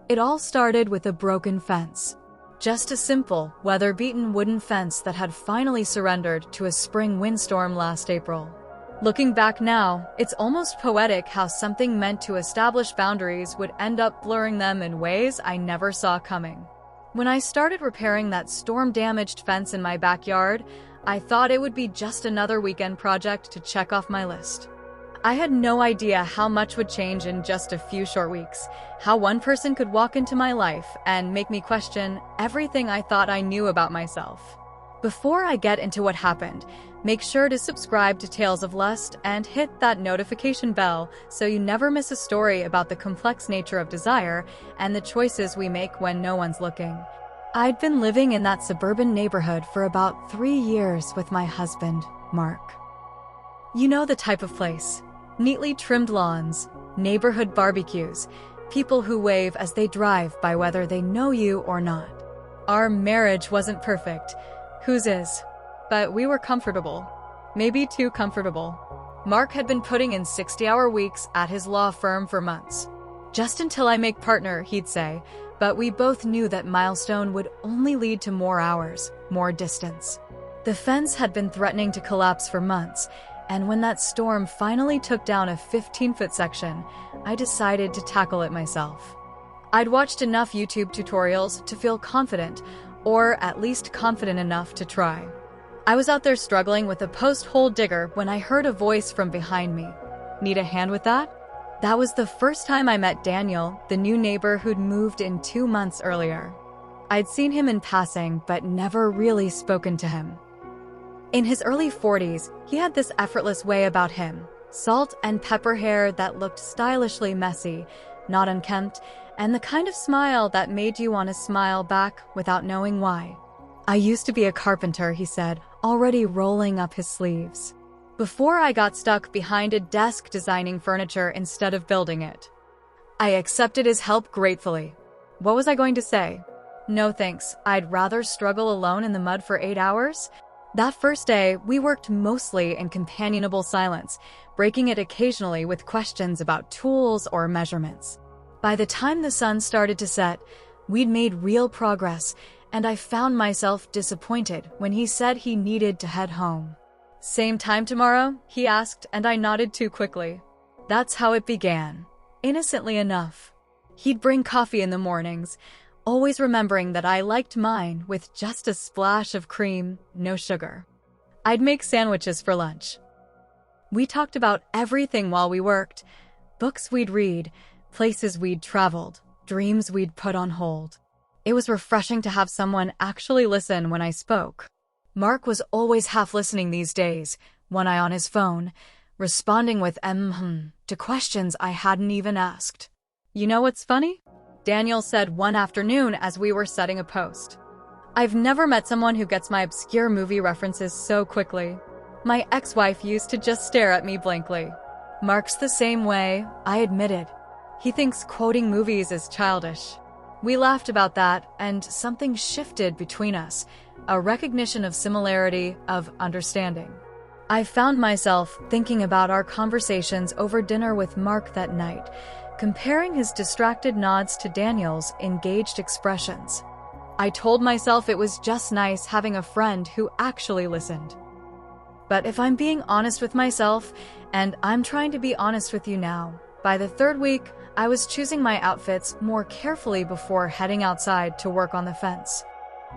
It all started with a broken fence. Just a simple, weather-beaten wooden fence that had finally surrendered to a spring windstorm last April. Looking back now, it's almost poetic how something meant to establish boundaries would end up blurring them in ways I never saw coming. When I started repairing that storm-damaged fence in my backyard, I thought it would be just another weekend project to check off my list. I had no idea how much would change in just a few short weeks, how one person could walk into my life and make me question everything I thought I knew about myself. Before I get into what happened, make sure to subscribe to Tales of Lust and hit that notification bell so you never miss a story about the complex nature of desire and the choices we make when no one's looking. I'd been living in that suburban neighborhood for about 3 years with my husband, Mark. You know the type of place. Neatly trimmed lawns, neighborhood barbecues, people who wave as they drive by whether they know you or not. Our marriage wasn't perfect. Whose is? But we were comfortable. Maybe too comfortable. Mark had been putting in 60-hour weeks at his law firm for months. Just until I make partner, he'd say, but we both knew that milestone would only lead to more hours, more distance. The fence had been threatening to collapse for months, and when that storm finally took down a 15-foot section, I decided to tackle it myself. I'd watched enough YouTube tutorials to feel confident, or at least confident enough to try. I was out there struggling with a post-hole digger when I heard a voice from behind me. Need a hand with that? That was the first time I met Daniel, the new neighbor who'd moved in 2 months earlier. I'd seen him in passing, but never really spoken to him. In his early 40s, he had this effortless way about him, salt and pepper hair that looked stylishly messy, not unkempt, and the kind of smile that made you want to smile back without knowing why. I used to be a carpenter, he said, already rolling up his sleeves. Before I got stuck behind a desk designing furniture instead of building it. I accepted his help gratefully. What was I going to say? No thanks, I'd rather struggle alone in the mud for 8 hours? That first day, we worked mostly in companionable silence, breaking it occasionally with questions about tools or measurements. By the time the sun started to set, we'd made real progress, and I found myself disappointed when he said he needed to head home. Same time tomorrow? He asked, and I nodded too quickly. That's how it began, innocently enough. He'd bring coffee in the mornings, always remembering that I liked mine with just a splash of cream, no sugar. I'd make sandwiches for lunch. We talked about everything while we worked, books we'd read, places we'd traveled, dreams we'd put on hold. It was refreshing to have someone actually listen when I spoke. Mark was always half listening these days, one eye on his phone, responding with to questions I hadn't even asked. You know what's funny? Daniel said one afternoon as we were setting a post. I've never met someone who gets my obscure movie references so quickly. My ex-wife used to just stare at me blankly. Mark's the same way, I admitted. He thinks quoting movies is childish. We laughed about that, and something shifted between us, a recognition of similarity, of understanding. I found myself thinking about our conversations over dinner with Mark that night, comparing his distracted nods to Daniel's engaged expressions. I told myself it was just nice having a friend who actually listened. But if I'm being honest with myself, and I'm trying to be honest with you now, by the 3rd week, I was choosing my outfits more carefully before heading outside to work on the fence.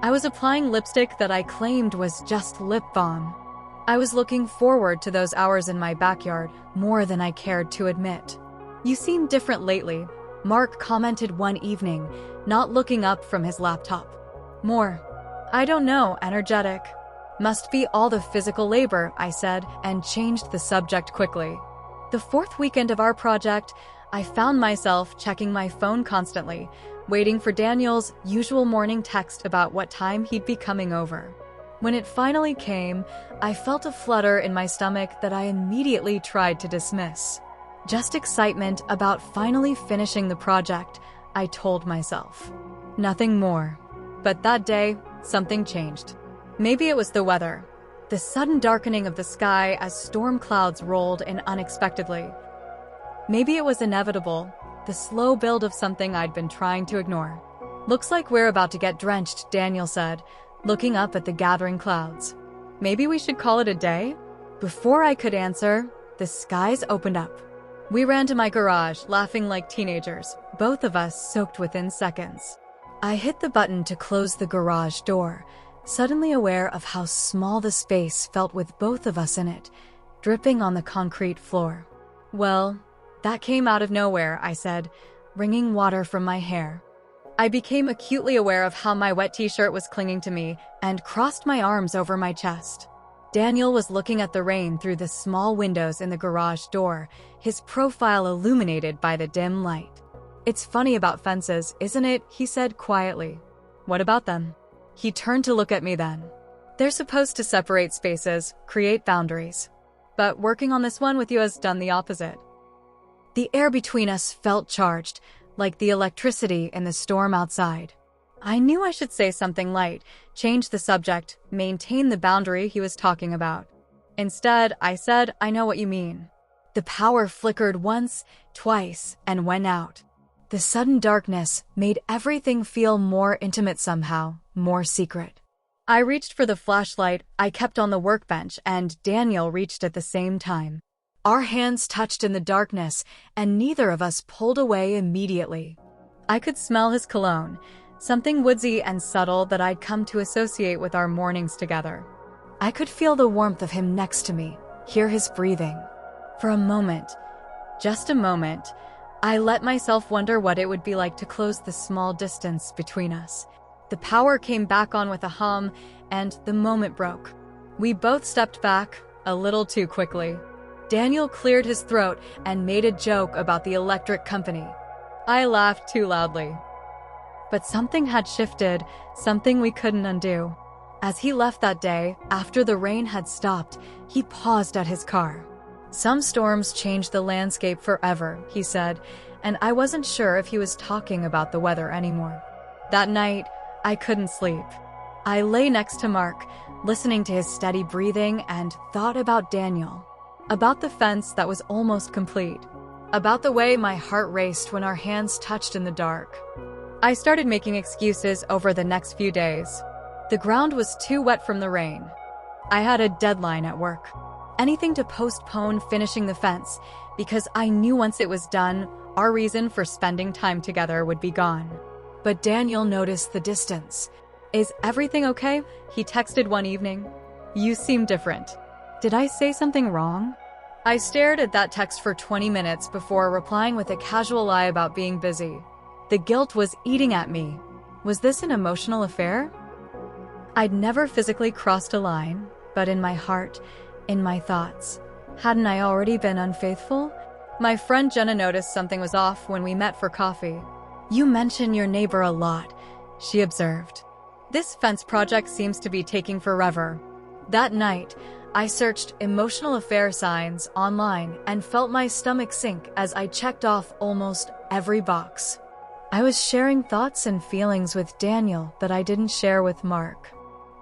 I was applying lipstick that I claimed was just lip balm. I was looking forward to those hours in my backyard more than I cared to admit. You seem different lately, Mark commented one evening, not looking up from his laptop. More. I don't know, energetic. Must be all the physical labor, I said, and changed the subject quickly. The 4th weekend of our project, I found myself checking my phone constantly, waiting for Daniel's usual morning text about what time he'd be coming over. When it finally came, I felt a flutter in my stomach that I immediately tried to dismiss. Just excitement about finally finishing the project, I told myself. Nothing more. But that day, something changed. Maybe it was the weather. The sudden darkening of the sky as storm clouds rolled in unexpectedly. Maybe it was inevitable, the slow build of something I'd been trying to ignore. "Looks like we're about to get drenched," Daniel said, looking up at the gathering clouds. "Maybe we should call it a day?" Before I could answer, the skies opened up. We ran to my garage, laughing like teenagers, both of us soaked within seconds. I hit the button to close the garage door, suddenly aware of how small the space felt with both of us in it, dripping on the concrete floor. "Well, that came out of nowhere," I said, wringing water from my hair. I became acutely aware of how my wet t-shirt was clinging to me and crossed my arms over my chest. Daniel was looking at the rain through the small windows in the garage door, his profile illuminated by the dim light. "It's funny about fences, isn't it?" he said quietly. "What about them?" He turned to look at me then. "They're supposed to separate spaces, create boundaries. But working on this one with you has done the opposite." The air between us felt charged, like the electricity in the storm outside. I knew I should say something light, change the subject, maintain the boundary he was talking about. Instead, I said, "I know what you mean." The power flickered once, twice, and went out. The sudden darkness made everything feel more intimate somehow, more secret. I reached for the flashlight I kept on the workbench, and Daniel reached at the same time. Our hands touched in the darkness, and neither of us pulled away immediately. I could smell his cologne, something woodsy and subtle that I'd come to associate with our mornings together. I could feel the warmth of him next to me, hear his breathing. For a moment, just a moment, I let myself wonder what it would be like to close the small distance between us. The power came back on with a hum, and the moment broke. We both stepped back, a little too quickly. Daniel cleared his throat and made a joke about the electric company. I laughed too loudly. But something had shifted, something we couldn't undo. As he left that day, after the rain had stopped, he paused at his car. "Some storms change the landscape forever," he said, and I wasn't sure if he was talking about the weather anymore. That night, I couldn't sleep. I lay next to Mark, listening to his steady breathing, and thought about Daniel. About the fence that was almost complete. About the way my heart raced when our hands touched in the dark. I started making excuses over the next few days. The ground was too wet from the rain. I had a deadline at work. Anything to postpone finishing the fence, because I knew once it was done, our reason for spending time together would be gone. But Daniel noticed the distance. "Is everything okay?" he texted one evening. "You seem different." Did I say something wrong? I stared at that text for 20 minutes before replying with a casual lie about being busy. The guilt was eating at me. Was this an emotional affair? I'd never physically crossed a line, but in my heart, in my thoughts. Hadn't I already been unfaithful? My friend Jenna noticed something was off when we met for coffee. "You mention your neighbor a lot," she observed. "This fence project seems to be taking forever." That night, I searched emotional affair signs online and felt my stomach sink as I checked off almost every box. I was sharing thoughts and feelings with Daniel that I didn't share with Mark.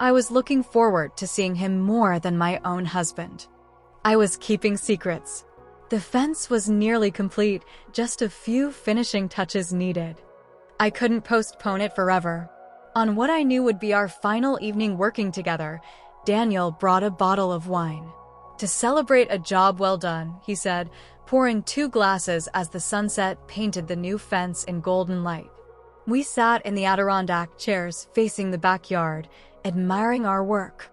I was looking forward to seeing him more than my own husband. I was keeping secrets. The fence was nearly complete, just a few finishing touches needed. I couldn't postpone it forever. On what I knew would be our final evening working together, Daniel brought a bottle of wine. "To celebrate a job well done," he said, pouring 2 glasses as the sunset painted the new fence in golden light. We sat in the Adirondack chairs facing the backyard, admiring our work.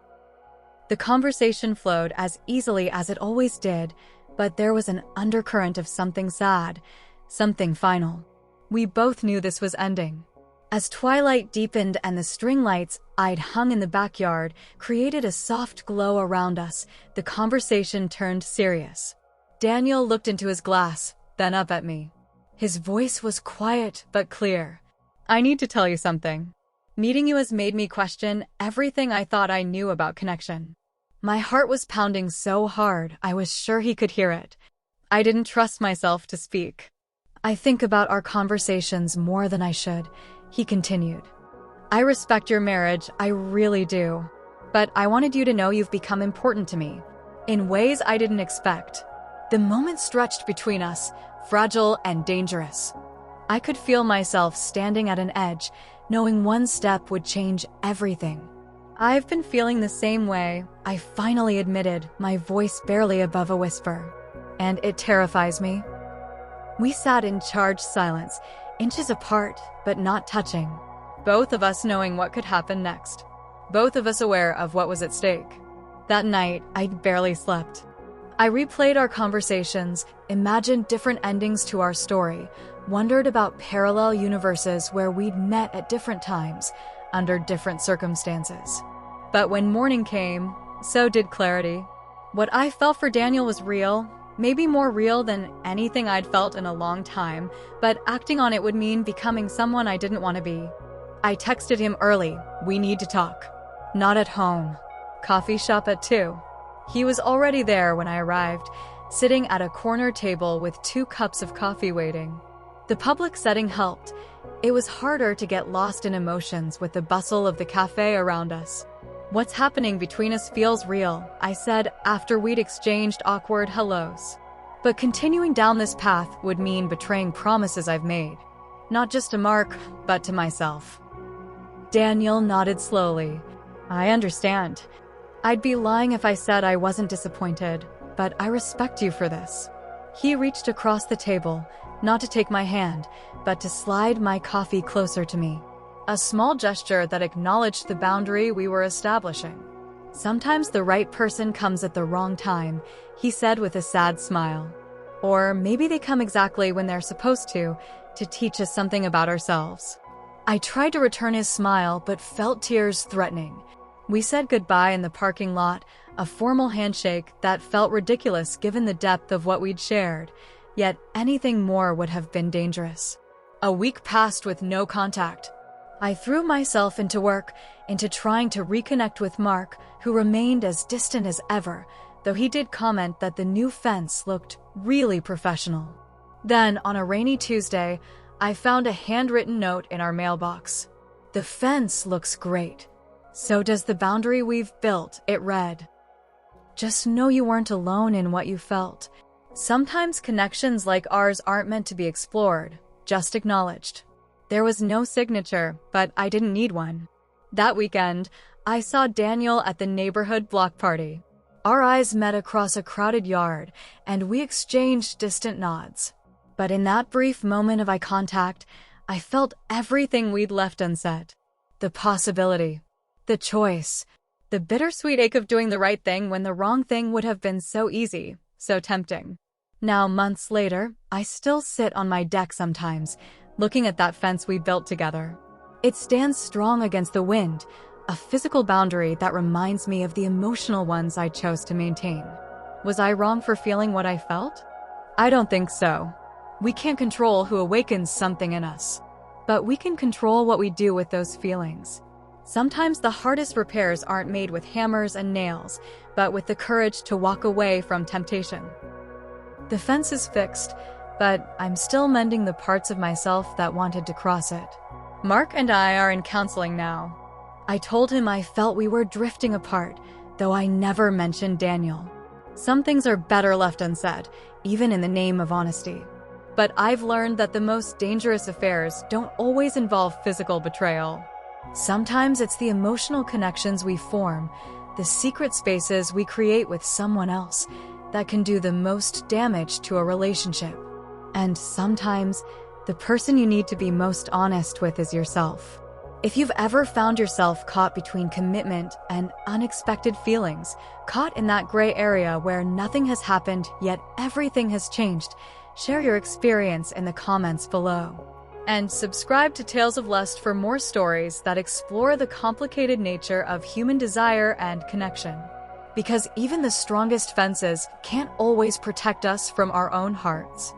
The conversation flowed as easily as it always did, but there was an undercurrent of something sad, something final. We both knew this was ending. As twilight deepened and the string lights I'd hung in the backyard created a soft glow around us, the conversation turned serious. Daniel looked into his glass, then up at me. His voice was quiet but clear. "I need to tell you something. Meeting you has made me question everything I thought I knew about connection." My heart was pounding so hard I was sure he could hear it. I didn't trust myself to speak. "I think about our conversations more than I should," he continued. "I respect your marriage, I really do. But I wanted you to know you've become important to me, in ways I didn't expect." The moment stretched between us, fragile and dangerous. I could feel myself standing at an edge, knowing one step would change everything. I've been feeling the same way, I finally admitted, my voice barely above a whisper. And it terrifies me. We sat in charged silence, inches apart, but not touching. Both of us knowing what could happen next. Both of us aware of what was at stake. That night, I barely slept. I replayed our conversations, imagined different endings to our story, wondered about parallel universes where we'd met at different times, under different circumstances. But when morning came, so did clarity. What I felt for Daniel was real, maybe more real than anything I'd felt in a long time, but acting on it would mean becoming someone I didn't want to be. I texted him early, "We need to talk." Not at home. Coffee shop at 2. He was already there when I arrived, sitting at a corner table with 2 cups of coffee waiting. The public setting helped. It was harder to get lost in emotions with the bustle of the cafe around us. "What's happening between us feels real," I said after we'd exchanged awkward hellos. But continuing down this path would mean betraying promises I've made. Not just to Mark, but to myself. Daniel nodded slowly. "I understand. I'd be lying if I said I wasn't disappointed, but I respect you for this." He reached across the table, not to take my hand, but to slide my coffee closer to me. A small gesture that acknowledged the boundary we were establishing. "Sometimes the right person comes at the wrong time," he said with a sad smile. "Or maybe they come exactly when they're supposed to teach us something about ourselves." I tried to return his smile, but felt tears threatening. We said goodbye in the parking lot, a formal handshake that felt ridiculous given the depth of what we'd shared, yet anything more would have been dangerous. A week passed with no contact. I threw myself into work, into trying to reconnect with Mark, who remained as distant as ever, though he did comment that the new fence looked really professional. Then, on a rainy Tuesday, I found a handwritten note in our mailbox. "The fence looks great. So does the boundary we've built," it read. "Just know you weren't alone in what you felt. Sometimes connections like ours aren't meant to be explored, just acknowledged." There was no signature, but I didn't need one. That weekend, I saw Daniel at the neighborhood block party. Our eyes met across a crowded yard, and we exchanged distant nods. But in that brief moment of eye contact, I felt everything we'd left unsaid. The possibility, the choice, the bittersweet ache of doing the right thing when the wrong thing would have been so easy, so tempting. Now, months later, I still sit on my deck sometimes, looking at that fence we built together. It stands strong against the wind, a physical boundary that reminds me of the emotional ones I chose to maintain. Was I wrong for feeling what I felt? I don't think so. We can't control who awakens something in us, but we can control what we do with those feelings. Sometimes the hardest repairs aren't made with hammers and nails, but with the courage to walk away from temptation. The fence is fixed, but I'm still mending the parts of myself that wanted to cross it. Mark and I are in counseling now. I told him I felt we were drifting apart, though I never mentioned Daniel. Some things are better left unsaid, even in the name of honesty. But I've learned that the most dangerous affairs don't always involve physical betrayal. Sometimes it's the emotional connections we form, the secret spaces we create with someone else, that can do the most damage to a relationship. And sometimes, the person you need to be most honest with is yourself. If you've ever found yourself caught between commitment and unexpected feelings, caught in that gray area where nothing has happened yet everything has changed, share your experience in the comments below. And subscribe to Tales of Lust for more stories that explore the complicated nature of human desire and connection. Because even the strongest fences can't always protect us from our own hearts.